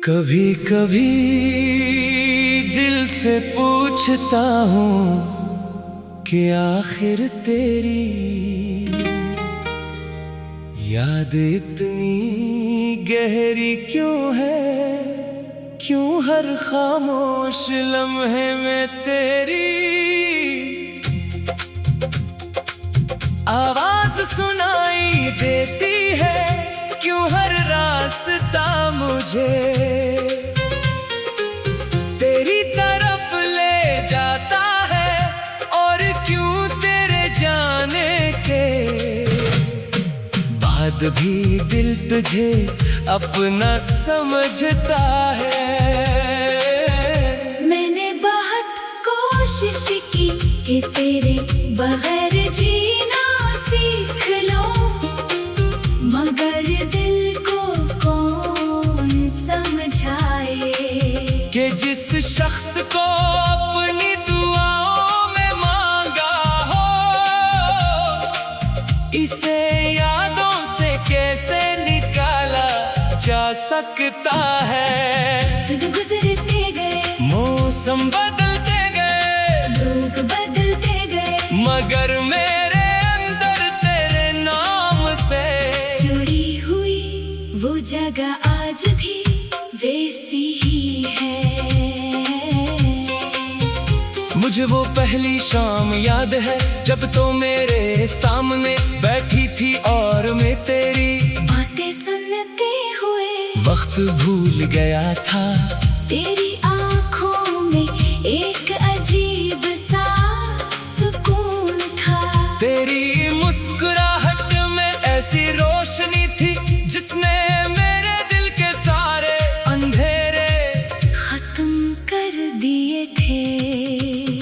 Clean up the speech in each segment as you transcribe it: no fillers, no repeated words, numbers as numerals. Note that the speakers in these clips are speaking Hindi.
कभी कभी दिल से पूछता हूँ कि आखिर तेरी याद इतनी गहरी क्यों है, क्यों हर खामोश लम्हे में तेरी आवाज सुनाई देती है, क्यों हर रास्ता मुझे तेरी तरफ ले जाता है, और क्यों तेरे जाने के बाद भी दिल तुझे अपना समझता है। मैंने बहुत कोशिश की कि तेरे बगैर जीना सीख लो, मगर दिल को कौन समझाए कि जिस शख्स को अपनी दुआओं में मांगा हो, इसे यादों से कैसे निकाला जा सकता है। तुझ गुजरते गए, मौसम बदलते गए, लोग बदलते गए, मगर मेरे अंदर तेरे नाम से जुड़ी हुई वो जगह आज भी वैसी ही है। मुझे वो पहली शाम याद है जब तो मेरे सामने बैठी थी और मैं तेरी बातें सुनते हुए वक्त भूल गया था। तेरी आँखों में एक अजीब सा सुकून था, तेरी मुस्कुराहट में ऐसी रोशनी थी जिसने मेरे दिल के सारे अंधेरे खत्म कर दिए थे।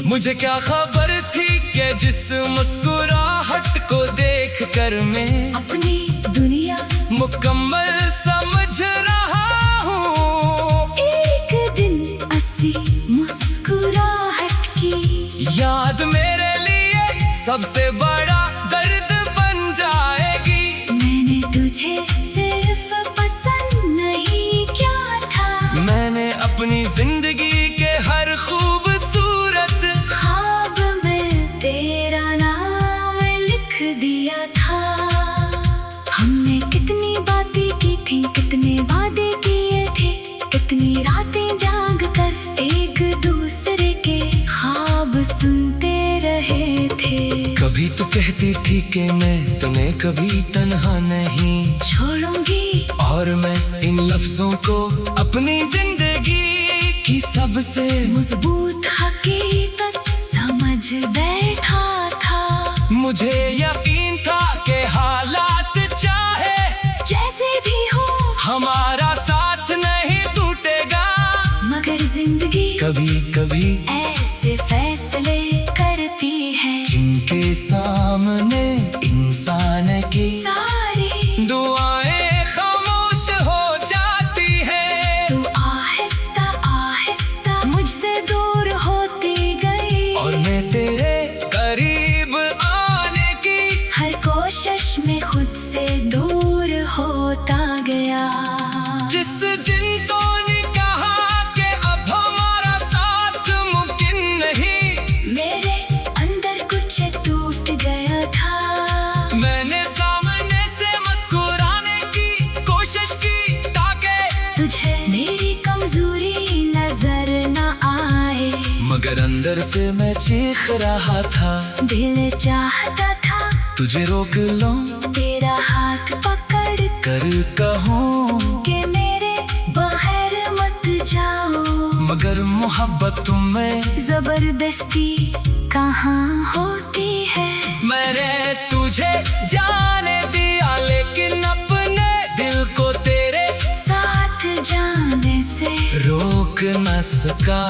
मुझे क्या खबर थी कि जिस मुस्कुराहट को देखकर मैं अपनी दुनिया मुकम्मल समझ रहा हूँ। एक दिन ऐसी मुस्कुराहट की याद मेरे लिए सबसे बड़ा दर्द बन जाएगी। मैंने तुझे सिर्फ पसंद नहीं किया था, मैंने अपनी जिंदगी के हर खूबसूरत ख्वाब में तेरा नाम लिख दिया था। हमने कितनी बातें की थी, कितने वादे किए थे, कितनी रातें जाग कर एक दूसरे के ख्वाब सुनते रहे थे। कभी तो कहती थी कि मैं तुम्हें कभी तन्हा नहीं छोड़ूंगी, और मैं इन लफ्जों को अपनी जिंदगी की सबसे मजबूत हकीकत समझ बैठा था। मुझे यकीन था कि हालात चाहे जैसे भी हो हमारा साथ नहीं टूटेगा, मगर जिंदगी कभी कभी ऐसे फैसले करती है, जिनके सामने इंसान की सारी दुआएं खामोश हो जाती है। तू आहिस्ता आहिस्ता मुझसे दूर होती गई, और मैं तेरे करीब आने की हर कोशिश में खुद से दूर होता गया। जिस दिन तो ने कहा कि अब हमारा साथ मुमकिन नहीं, मेरे अंदर कुछ टूट गया था। मैंने सामने से मुस्कुराने की कोशिश की ताकि तुझे मेरी कमजोरी नजर न आए, मगर अंदर से मैं चीख रहा था। दिल चाहता था तुझे रोक लूं, तेरा हाथ पकड़ कर कहूँ के मेरे बगैर मत जाओ, मगर मोहब्बत तुम्हें जबरदस्ती कहाँ होती है। मैंने तुझे जाने दिया, लेकिन अपने दिल को तेरे साथ जाने से रोक न सका,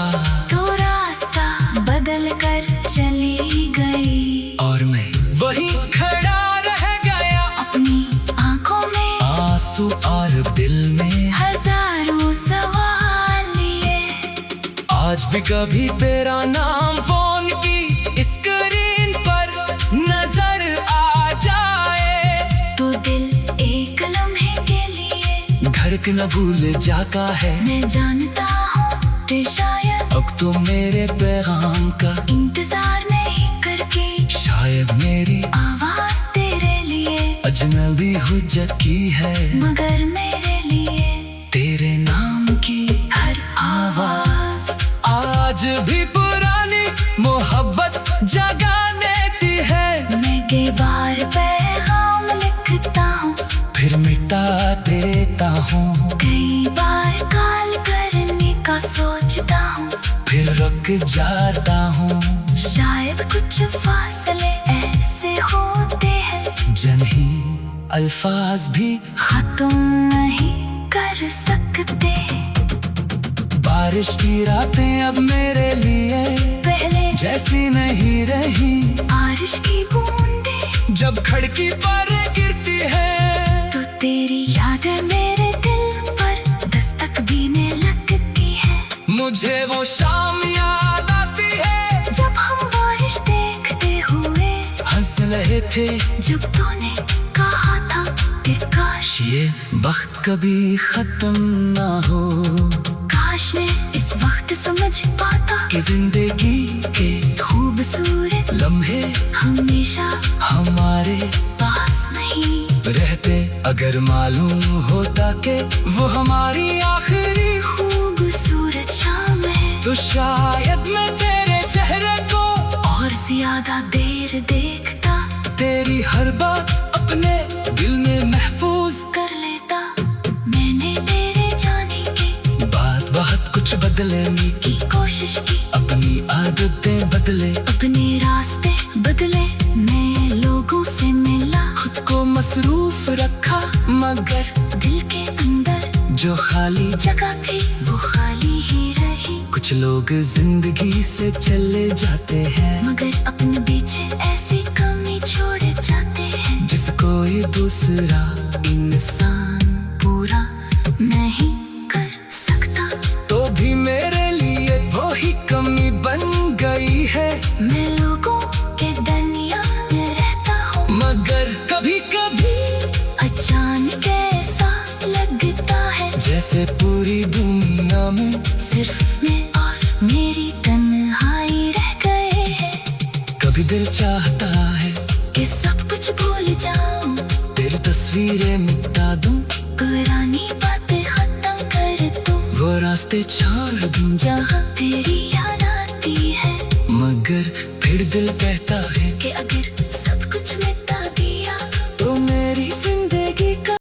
तो रास्ता बदल कर चली गई, और मैं वहीं खड़ा रह गया, अपनी आंखों में आंसू और दिल में हजारों सवाल लिए। आज भी कभी तेरा नाम फोन की स्क्रीन पर नजर आ जाए, तो दिल एक लम्हे के लिए फर्क न भूल जाता है। मैं जानता हूँ ते शायद अब तो मेरे पैगाम का इंतजार नहीं करके शायद मेरी आवाज तेरे लिए अजनबी हो चुकी है, मगर मेरे लिए तेरे नाम की हर आवाज आज भी पुरानी मोहब्बत जगा देती है। मैं कई बार पैगाम लिखता हूँ, फिर मिटा देता हूँ, कई बार कॉल करने का सोचता हूँ, फिर रुक जाता हूँ। शायद कुछ फासले ऐसे होते हैं जनही अल्फाज भी खत्म नहीं कर सकते। बारिश की रातें अब मेरे लिए पहले जैसी नहीं रही, बारिश की बूंदें जब खिड़की पर गिरती है तो तेरी यादें मेरे दिल पर दस्तक देने लगती है। मुझे वो शाम याद आती है जब हम बारिश देखते हुए हंस रहे थे, जब तूने कहा था कि काश ये वक्त कभी खत्म ना हो, काश मैं इस वक्त समझ पाता कि जिंदगी के खूबसूरत लम्हे हमेशा हमारे पास नहीं रहते। अगर मालूम होता कि वो हमारी आखिरी खूबसूरत शाम है तो शायद मैं तेरे चेहरे को और ज्यादा देर देखता, तेरी हर बात अपने दिल में महफूज कर लेता। मैंने तेरे जाने की बात बहुत कुछ बदलने की कोशिश की, अपनी आदतें बदले, अपने रास्ते बदले, मैं लोगों से मिला, खुद को मसरूफ रखा, मगर दिल के अंदर जो खाली जगह थी वो खाली ही रही। कुछ लोग जिंदगी से चले जाते हैं, मगर अपने पीछे ऐसी कमी छोड़ जाते हैं जिस कोई दूसरा इंसान पूरा नहीं कर सकता। तो भी मेरे लिए वो ही कमी बन गई है। मैं लोगों के दरमियान रहता हूँ, मगर कभी कभी अचानक ऐसा लगता है जैसे पूरी दुनिया में सिर्फ मैं और मेरी तन्हाई रह गए हैं। कभी दिल चाहता है कि सब कुछ भूल जाऊं, तेरी तस्वीरें मिटा दूं, पुरानी बातें खत्म कर दूं, वो रास्ते छोड़ दूं जहाँ तेरी याद आती है। मगर फिर दिल कहता है